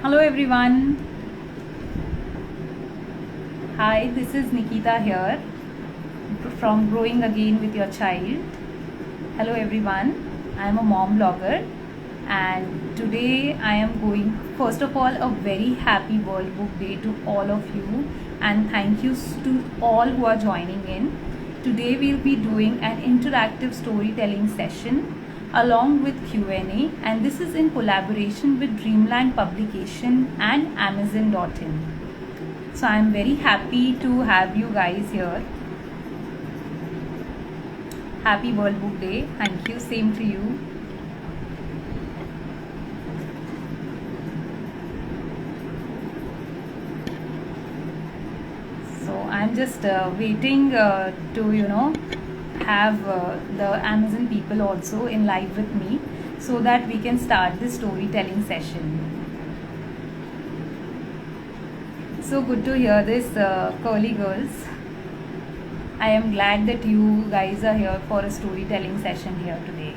Hello everyone. Hi, this is Nikita here from Growing Again with Your Child. Hello everyone. I am a mom blogger and today I am going, first of all, a very happy World Book Day to all of you and thank you to all who are joining in. Today we'll be doing an interactive storytelling session along with Q&A, and this is in collaboration with Dreamland Publications and Amazon.in. So I'm very happy to have you guys here. Happy World Book Day. Thank you. Same to you. So I'm just waiting to have the Amazon people also in live with me so that we can start the storytelling session. So good to hear this, curly girls. I am glad that you guys are here for a storytelling session here today.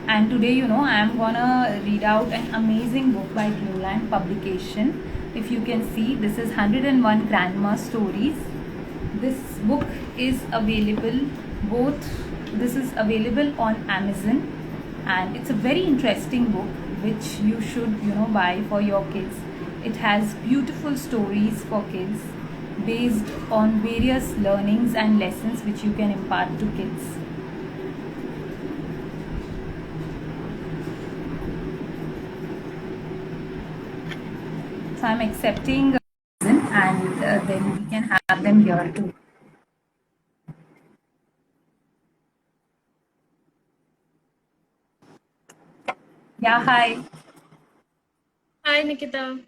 And today, I am gonna read out an amazing book by Dreamland Publication. If you can see, this is 101 Grandma Stories. This book is available this is available on Amazon, and it's a very interesting book which you should buy for your kids. It has beautiful stories for kids based on various learnings and lessons which you can impart to kids. So I'm accepting and then we can have them here too. Yeah, hi. Hi, Nikita.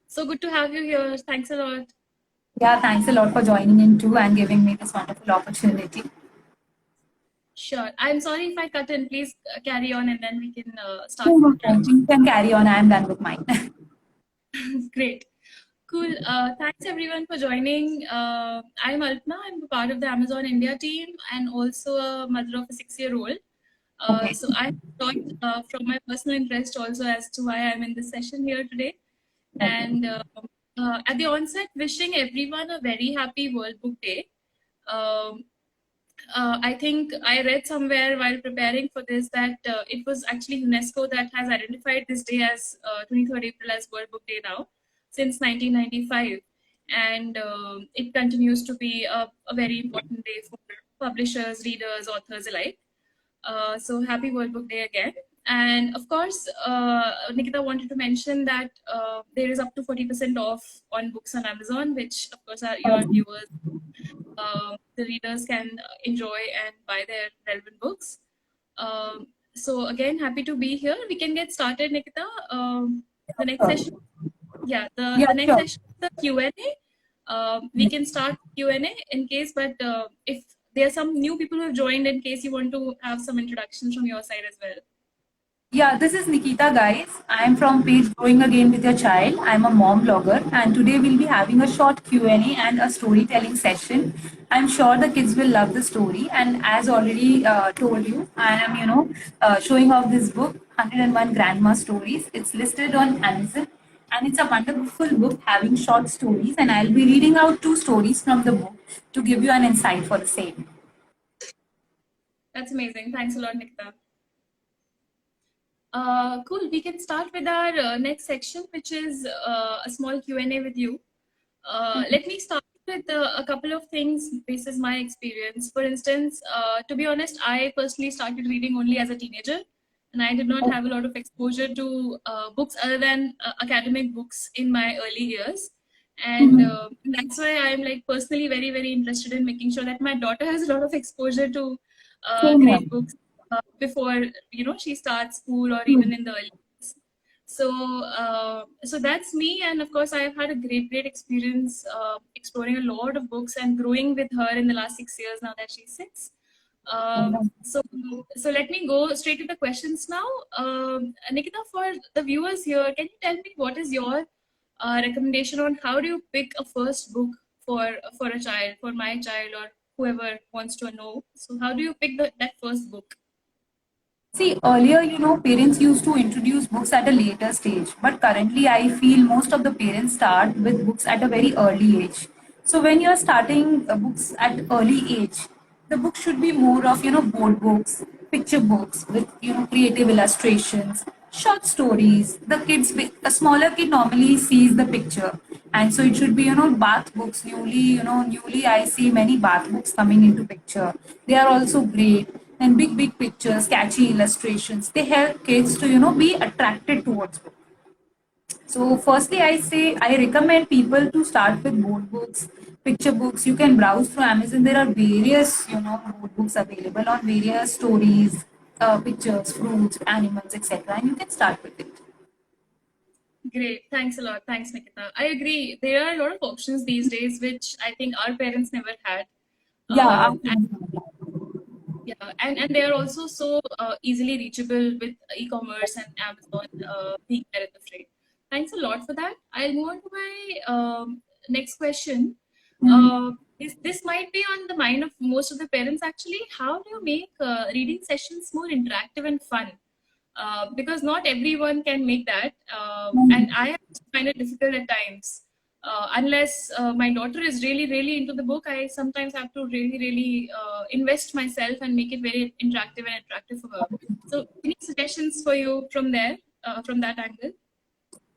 So good to have you here. Thanks a lot. Yeah, thanks a lot for joining in too and giving me this wonderful opportunity. Sure. I'm sorry if I cut in. Please carry on and then we can start No, with no, the no. introduction. You can carry on. I'm done with mine. Great. Cool. Thanks everyone for joining. I'm Alpna. I'm a part of the Amazon India team and also a mother of a 6-year-old. Okay. So I joined from my personal interest also as to why I'm in this session here today. Okay. And at the onset, wishing everyone a very happy World Book Day. Um, I think I read somewhere while preparing for this that it was actually UNESCO that has identified this day as 23rd April as World Book Day now since 1995. And it continues to be a very important day for publishers, readers, authors alike. So happy World Book Day again. And of course, Nikita wanted to mention that there is up to 40% off on books on Amazon, which of course are your viewers, the readers can enjoy and buy their relevant books. So again, happy to be here. We can get started, Nikita. The next Sure. session, yeah, Yeah, the next sure. session is the Q&A. We can start Q&A in case, but if there are some new people who have joined, in case you want to have some introductions from your side as well. Yeah, this is Nikita, guys. I am from page Growing Again with Your Child. I'm a mom blogger, and today we'll be having a short Q&A and a storytelling session. I'm sure the kids will love the story. And as already told you, I am, showing off this book, 101 Grandma Stories. It's listed on Amazon, and it's a wonderful book having short stories. And I'll be reading out two stories from the book to give you an insight for the same. That's amazing. Thanks a lot, Nikita. Cool. We can start with our next section, which is a small Q&A with you. Let me start with a couple of things based on my experience. For instance, to be honest, I personally started reading only as a teenager, and I did not have a lot of exposure to books other than academic books in my early years. And that's why I'm like personally very, very interested in making sure that my daughter has a lot of exposure to Same here. great books before she starts school or even in the early years. So that's me, and of course, I have had a great experience exploring a lot of books and growing with her in the last 6 years now that she's 6. So let me go straight to the questions now. Nikita, for the viewers here, can you tell me what is your recommendation on how do you pick a first book for a child, for my child, or whoever wants to know? So how do you pick that first book? See, earlier, parents used to introduce books at a later stage, but currently, I feel most of the parents start with books at a very early age. So, when you're starting books at early age, the book should be more of, board books, picture books with, creative illustrations, short stories. A smaller kid normally sees the picture, and so it should be, bath books. Newly I see many bath books coming into picture. They are also great, and big pictures, catchy illustrations. They help kids to be attracted towards book. So firstly, I recommend people to start with board books, picture books. You can browse through Amazon. There are various board books available on various stories, pictures, fruits, animals, etc. And you can start with it. Great. Thanks a lot. Thanks, Nikita. I agree. There are a lot of options these days, which I think our parents never had. Yeah, And yeah, and they are also so easily reachable with e-commerce and Amazon being there at the freight. Thanks a lot for that. I'll move on to my next question. This might be on the mind of most of the parents actually. How do you make reading sessions more interactive and fun? Because not everyone can make that, and I find it difficult at times. Unless my daughter is really into the book, I sometimes have to really invest myself and make it very interactive and attractive for her. So, any suggestions for you from there, from that angle?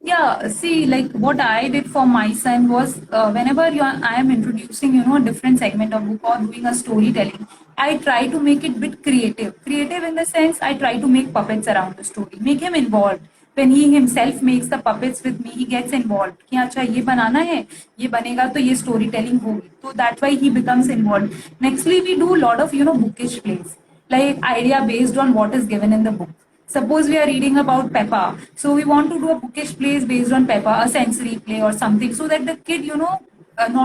Yeah, see, like what I did for my son was whenever I am introducing, a different segment of book or doing a storytelling, I try to make it bit creative. Creative in the sense I try to make puppets around the story, make him involved. When he himself makes the puppets with me, he gets involved. कि अच्छा ये बनाना है, ये बनेगा तो ये storytelling होगी. So that's why he becomes involved. Nextly, we do a lot of bookish plays, like idea based on what is given in the book. Suppose we are reading about Peppa, so we want to do a bookish plays based on Peppa, a sensory play or something, so that the kid, not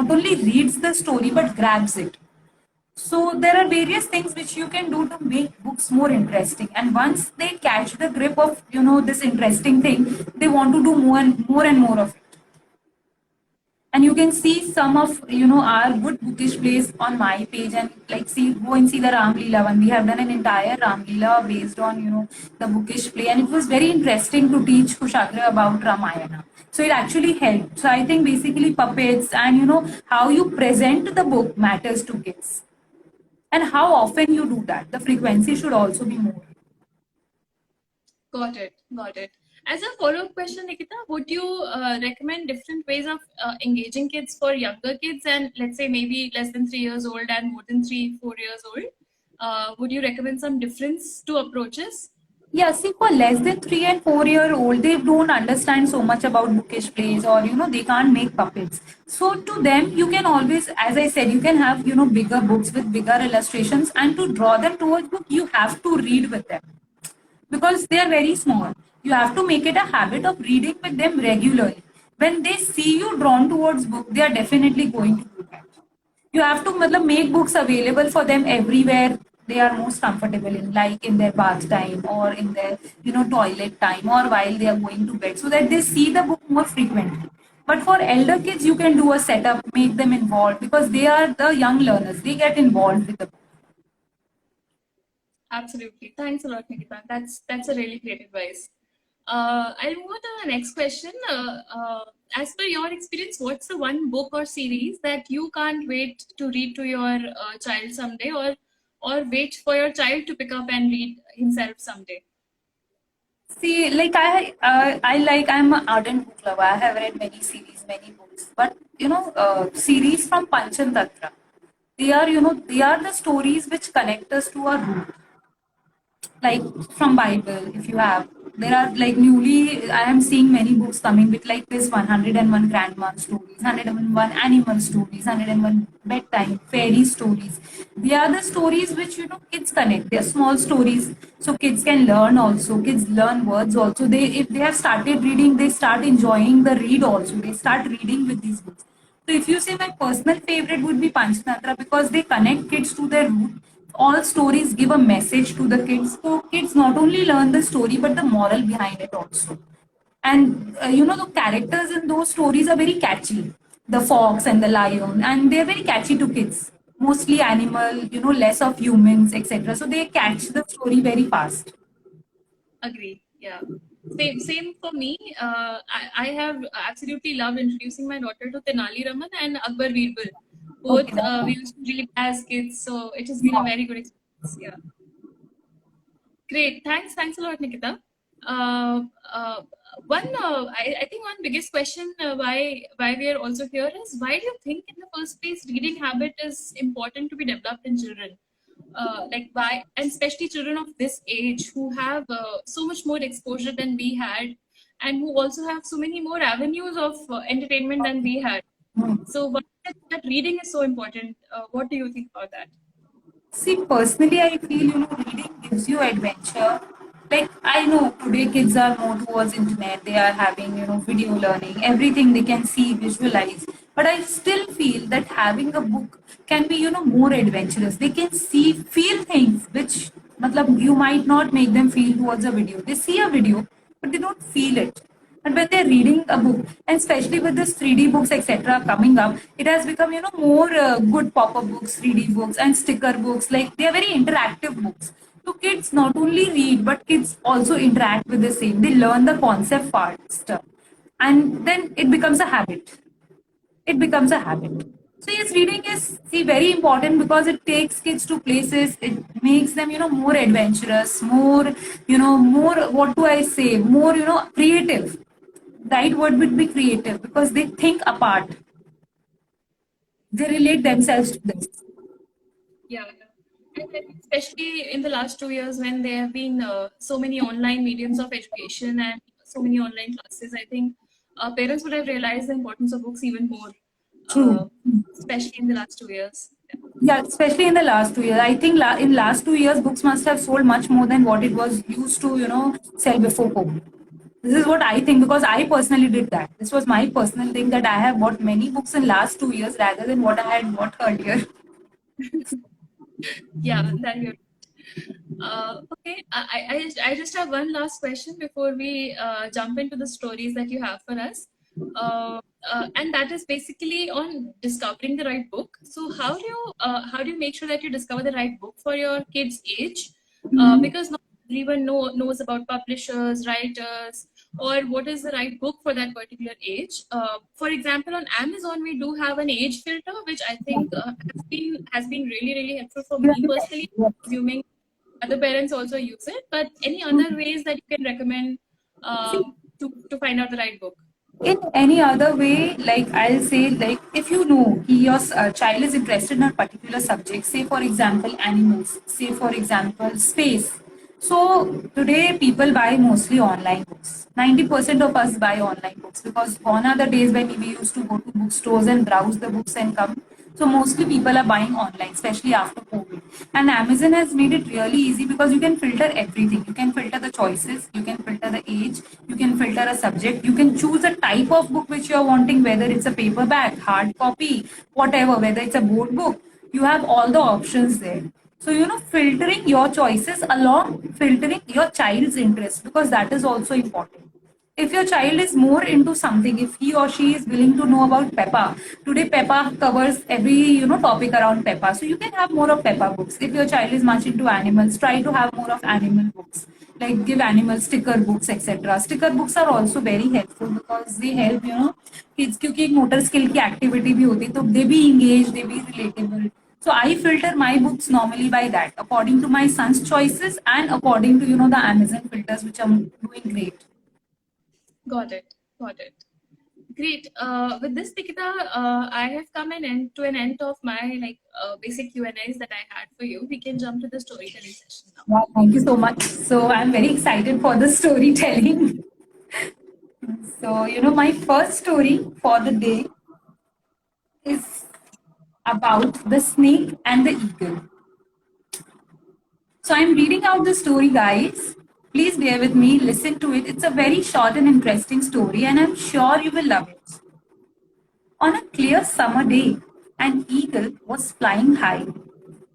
only reads the story but grabs it. So there are various things which you can do to make books more interesting. And once they catch the grip of this interesting thing, they want to do more of it. And you can see some of our good bookish plays on my page, and like see go and see the Ram Leela one. We have done an entire Ram Leela based on the bookish play, and it was very interesting to teach Kushagra about Ramayana. So it actually helped. So I think basically puppets and how you present the book matters to kids, and how often you do that. The frequency should also be more. Got it. Got it. As a follow-up question, Nikita, would you recommend different ways of engaging kids for younger kids and let's say maybe less than 3 years old and more than 4 years old? Would you recommend some difference to approaches? Yeah, see, for less than 3 and 4 year old, they don't understand so much about bookish plays, or they can't make puppets. So to them, you can always, as I said, you can have bigger books with bigger illustrations, and to draw them towards book, you have to read with them because they are very small. You have to make it a habit of reading with them regularly. When they see you drawn towards book, they are definitely going to do that. You have to make books available for them everywhere they are most comfortable in, like in their bath time or in their toilet time or while they are going to bed, so that they see the book more frequently. But for elder kids, you can do a setup, make them involved, because they are the young learners. They get involved with the book. Absolutely. Thanks a lot, Nikita. That's a really great advice. I'll move on to the next question. As per your experience, what's the one book or series that you can't wait to read to your child someday, or wait for your child to pick up and read himself someday? See, like I'm an ardent book lover. I have read many series, many books, but series from Panchantantra. They are the stories which connect us to our root, like from Bible. If you have, there are like newly I am seeing many books coming with like this 101 grandma stories, 101 animal stories, 101 bedtime fairy stories. They are the stories which kids connect. They are small stories, so kids can learn also. Kids learn words also. They, if they have started reading, they start enjoying the read also. They start reading with these books. So if you say, my personal favorite would be Panchtantra, because they connect kids to their root. All stories give a message to the kids. So kids not only learn the story but the moral behind it also. And the characters in those stories are very catchy. The fox and the lion, and they're very catchy to kids. Mostly animal, less of humans, etc. So they catch the story very fast. Agree. Yeah. Same for me. I have absolutely loved introducing my daughter to Tenali Raman and Akbar Birbal. Okay, Both that's we nice. used to read as kids, so it has been a Yeah. very good experience. Yeah. Great. Thanks a lot, Nikita. Uh, uh, I think one biggest question why we are also here is, why do you think in the first place reading habit is important to be developed in children? Like why, and especially children of this age who have so much more exposure than we had, and who also have so many more avenues of entertainment than we had. Hmm. So why is it that reading is so important? What do you think about that? See, personally, I feel, reading gives you adventure. Like, I know today kids are more towards internet. They are having, video learning, everything they can see, visualize. But I still feel that having a book can be, more adventurous. They can see, feel things which, matlab, you might not make them feel towards a video. They see a video, but they don't feel it. And when they're reading a book, and especially with this 3D books, etc., coming up, it has become, more good pop-up books, 3D books, and sticker books. Like they are very interactive books. So kids not only read, but kids also interact with the same. They learn the concept faster, and then it becomes a habit. It becomes a habit. So yes, reading is see very important because it takes kids to places. It makes them more adventurous, more more what do I say? More creative. Right word would be creative because they think apart. They relate themselves to this. Yeah, yeah. And I think especially in the last 2 years when there have been so many online mediums of education and so many online classes, I think parents would have realized the importance of books even more, True. especially in the last 2 years. Yeah. Yeah, especially in the last 2 years. I think in last 2 years, books must have sold much more than what it was used to, sell before COVID. This is what I think because I personally did that. This was my personal thing that I have bought many books in last 2 years rather than what I had bought earlier. Yeah, that you're okay. I just have one last question before we jump into the stories that you have for us. And that is basically on discovering the right book. So how do you make sure that you discover the right book for your kid's age? Because not everyone knows about publishers, writers, or what is the right book for that particular age. For example, on Amazon we do have an age filter, which I think has been really helpful for me personally. Assuming other parents also use it, but any other ways that you can recommend See, to find out the right book? in any other way, like I'll say, like if you know your child is interested in a particular subject, say for example animals, say for example space. So today people buy mostly online books. 90% of us buy online books because gone are the days when we used to go to bookstores and browse the books and come. So mostly people are buying online, especially after COVID. And Amazon has made it really easy because you can filter everything. You can filter the choices, you can filter the age, you can filter a subject, you can choose a type of book which you're wanting, whether it's a paperback, hard copy, whatever, whether it's a board book. You have all the options there. So, filtering your choices along filtering your child's interest because that is also important. If your child is more into something, if he or she is willing to know about Peppa, today Peppa covers every topic around Peppa. So you can have more of Peppa books. If your child is much into animals, try to have more of animal books. Like give animal sticker books, etc. Sticker books are also very helpful because they help kids क्योंकि एक motor skill की activity भी होती है तो they be engaged, they be relatable. So I filter my books normally by that, according to my son's choices and according to the Amazon filters, which I'm doing great. Got it. Got it. Great. With this, Nikita, I have come to an end of my basic Q&As that I had for you. We can jump to the storytelling session now. Yeah, thank you so much. So I'm very excited for the storytelling. So, my first story for the day is about the snake and the eagle. So I'm reading out the story, guys. Please bear with me, listen to it. It's a very short and interesting story, and I'm sure you will love it. On a clear summer day, an eagle was flying high,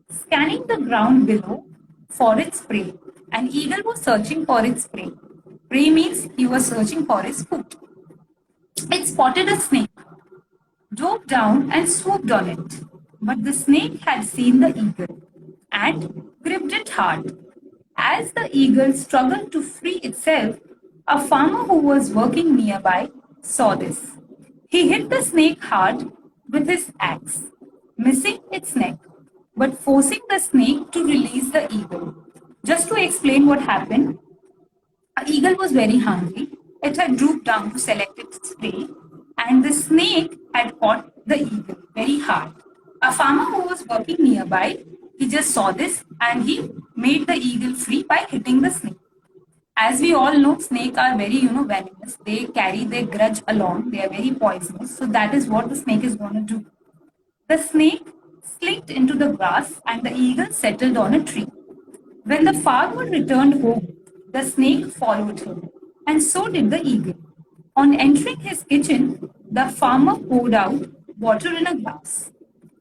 scanning the ground below for its prey. An eagle was searching for its prey. Prey means he was searching for his food. It spotted a snake, dove down and swooped on it. But the snake had seen the eagle and gripped it hard. As the eagle struggled to free itself, a farmer who was working nearby saw this. He hit the snake hard with his axe, missing its neck, but forcing the snake to release the eagle. Just to explain what happened, the eagle was very hungry. It had drooped down to select its prey, and the snake had caught the eagle very hard. A farmer who was working nearby, he just saw this and he made the eagle free by hitting the snake. As we all know, snakes are very, venomous. They carry their grudge along. They are very poisonous. So that is what the snake is going to do. The snake slipped into the grass and the eagle settled on a tree. When the farmer returned home, the snake followed him, and so did the eagle. On entering his kitchen, the farmer poured out water in a glass,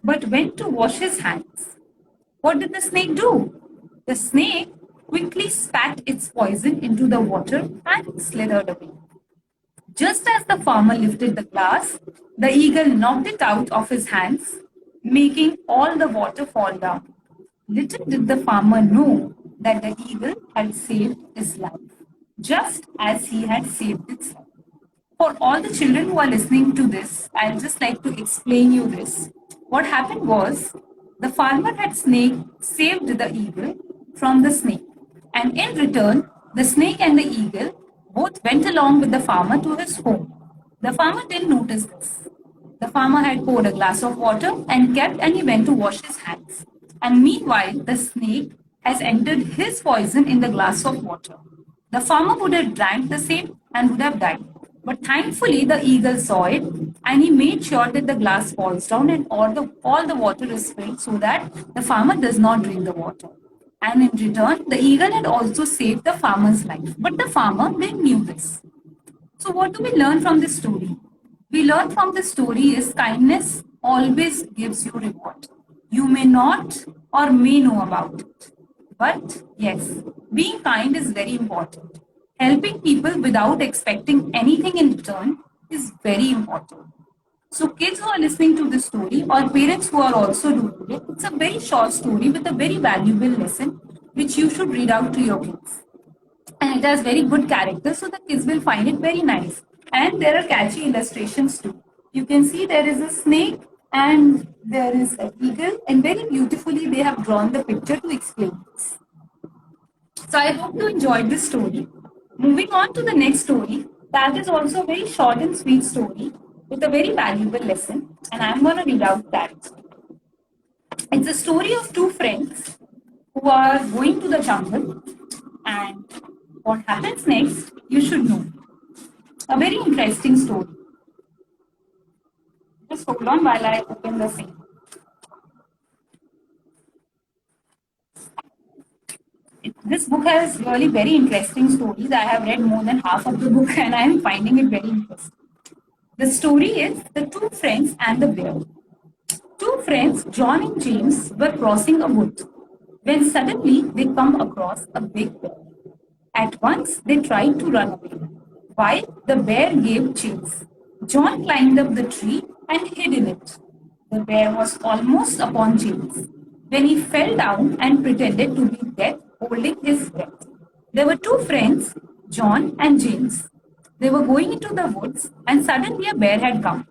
but went to wash his hands. What did the snake do? The snake quickly spat its poison into the water and slithered away. Just as the farmer lifted the glass, the eagle knocked it out of his hands, making all the water fall down. Little did the farmer know that the eagle had saved his life, just as he had saved its life. For all the children who are listening to this, I'll just like to explain you this. What happened was the farmer had saved the eagle from the snake, and in return, the snake and the eagle both went along with the farmer to his home. The farmer didn't notice this. The farmer had poured a glass of water and he went to wash his hands. And meanwhile, the snake has entered his poison in the glass of water. The farmer would have drank the same and would have died. But thankfully, the eagle saw it and he made sure that the glass falls down and all the water is spilled so that the farmer does not drink the water. And in return, the eagle had also saved the farmer's life. But the farmer didn't knew this. So what do we learn from this story? We learn from this story is kindness always gives you reward. You may not or may know about it. But yes, being kind is very important. Helping people without expecting anything in return is very important. So kids who are listening to this story or parents who are also doing it, it's a very short story with a very valuable lesson which you should read out to your kids. And it has very good characters, so the kids will find it very nice. And there are catchy illustrations too. You can see there is a snake and there is an eagle, and very beautifully they have drawn the picture to explain this. So I hope you enjoyed this story. Moving on to the next story, that is also a very short and sweet story with a very valuable lesson, and I'm going to read out that. It's a story of two friends who are going to the jungle, and what happens next, you should know. A very interesting story. Just hold on while I open the same. This book has really very interesting stories. I have read more than half of the book and I am finding it very interesting. The story is The Two Friends and the Bear. Two friends, John and James, were crossing a wood when suddenly they come across a big bear. At once they tried to run away, while the bear gave chase. John climbed up the tree and hid in it. The bear was almost upon James when he fell down and pretended to be dead, holding his breath. There were two friends, John and James. They were going into the woods and suddenly a bear had come.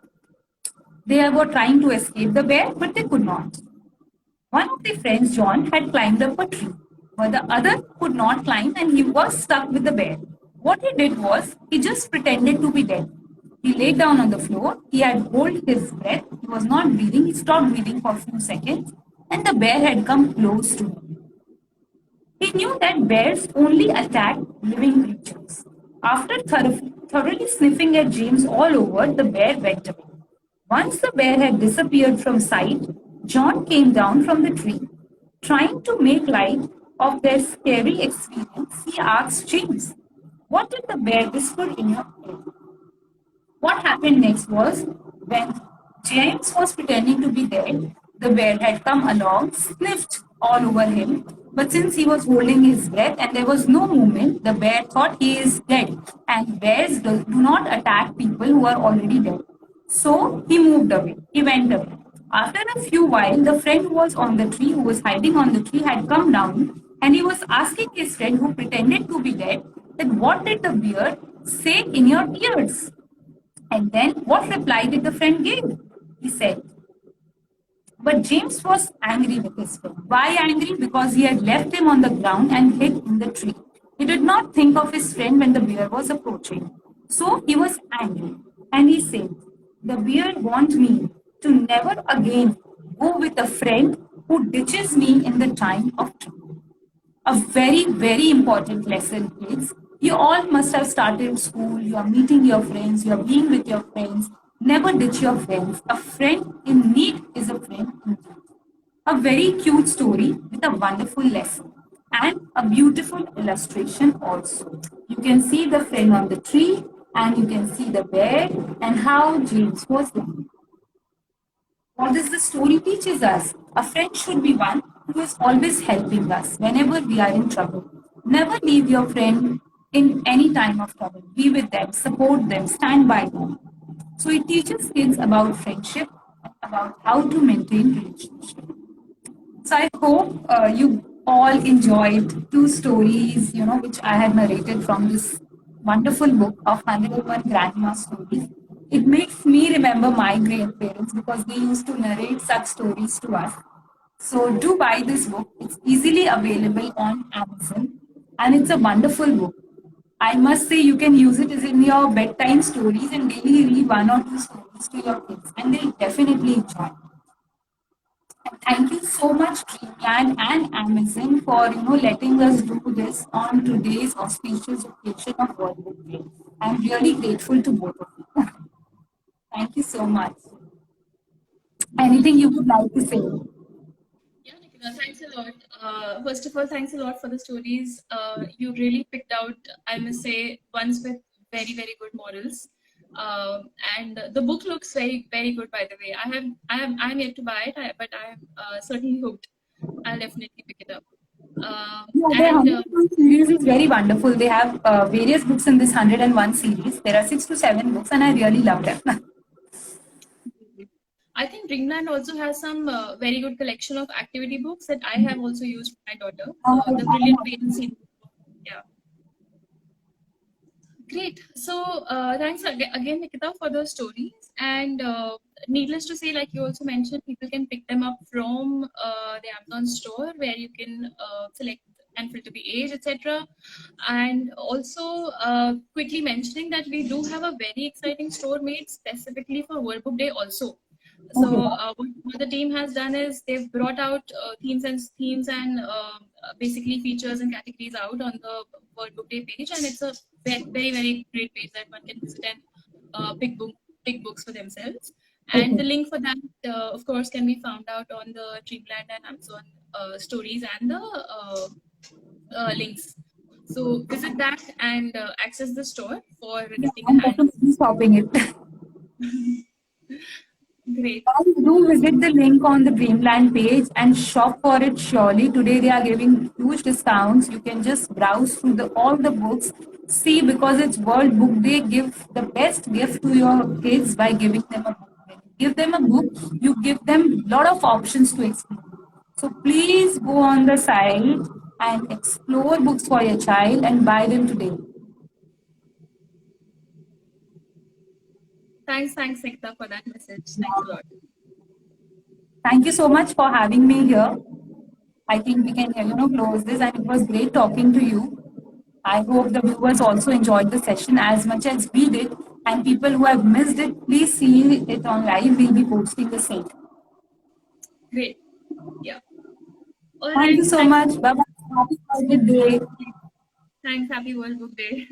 They were trying to escape the bear, but they could not. One of the friends, John, had climbed up a tree, but the other could not climb and he was stuck with the bear. What he did was, he just pretended to be dead. He lay down on the floor, he had held his breath, he was not breathing, he stopped breathing for a few seconds, and the bear had come close to him. He knew that bears only attack living creatures. After thoroughly sniffing at James all over, the bear went away. Once the bear had disappeared from sight, John came down from the tree. Trying to make light of their scary experience, he asked James, "What did the bear whisper in your ear?" What happened next was, when James was pretending to be dead, the bear had come along, sniffed all over him, but since he was holding his breath and there was no movement, the bear thought he is dead, and bears do not attack people who are already dead. So he moved away. He went away. After a few while, the friend who was on the tree, who was hiding on the tree, had come down And he was asking his friend who pretended to be dead that what did the bear say in your ears? And then what reply did the friend give? He said, but James was angry with his friend. Why angry? Because he had left him on the ground and hid in the tree. He did not think of his friend when the bear was approaching. So he was angry. And he said, the bear warned me to never again go with a friend who ditches me in the time of trouble. A very, very important lesson, kids. You all must have started school, you are meeting your friends, you are being with your friends. Never ditch your friends. A friend in need is a friend indeed. A very cute story with a wonderful lesson and a beautiful illustration also. You can see the friend on the tree and you can see the bear and how James was laughing. What does the story teaches us? A friend should be one who is always helping us whenever we are in trouble. Never leave your friend in any time of trouble. Be with them, support them, stand by them. So it teaches kids about friendship, about how to maintain relationship. So I hope you all enjoyed two stories, which I had narrated from this wonderful book of 101 Grandma Stories. It makes me remember my grandparents because they used to narrate such stories to us. So do buy this book. It's easily available on Amazon and it's a wonderful book. I must say you can use it as in your bedtime stories and daily read one or two stories to your kids and they'll definitely enjoy. Thank you so much, Dreamland and Amazon, for letting us do this on today's auspicious occasion of World Book Day. I'm really grateful to both of you. Thank you so much. Anything you would like to say? Yeah, Nikita, thanks a lot. First of all, thanks a lot for the stories. You really picked out, I must say, ones with very, very good morals. And the book looks very, very good, by the way. I'm yet to buy it, but I am certainly hooked. I'll definitely pick it up. Yeah, the And 101 series is very wonderful. They have various books in this 101 series. There are 6 to 7 books, and I really love them. I think Dreamland also has some very good collection of activity books that I have also used for my daughter. The Brilliant Parents series. Yeah. Great. So thanks again, Nikita, for the stories. And needless to say, like you also mentioned, people can pick them up from the Amazon store where you can select and filter the age, etc. And also quickly mentioning that we do have a very exciting store made specifically for World Book Day also. So what the team has done is they've brought out themes and basically features and categories out on the World Book Day page, and it's a very very great page that one can visit and pick books for themselves. And the link for that, of course, can be found out on the Dreamland and Amazon stories and the links. So visit that and access the store for getting a I'm hand. definitely stopping it. Great. Guys, do visit the link on the Dreamland page and shop for it surely. Today they are giving huge discounts. You can just browse through all the books. See, because it's World Book Day, give the best gift to your kids by giving them a book. When you give them a book, you give them a lot of options to explore. So please go on the site and explore books for your child and buy them today. Thanks, Nikita, for that message. Thanks a lot. Thank you so much for having me here. I think we can, close this. And it was great talking to you. I hope the viewers also enjoyed the session as much as we did. And people who have missed it, please see it on live. We'll be posting the same. Great. Yeah. All Thank you right. so Thanks. much. Bye bye. Happy World Day. Thanks. Happy World Book Day.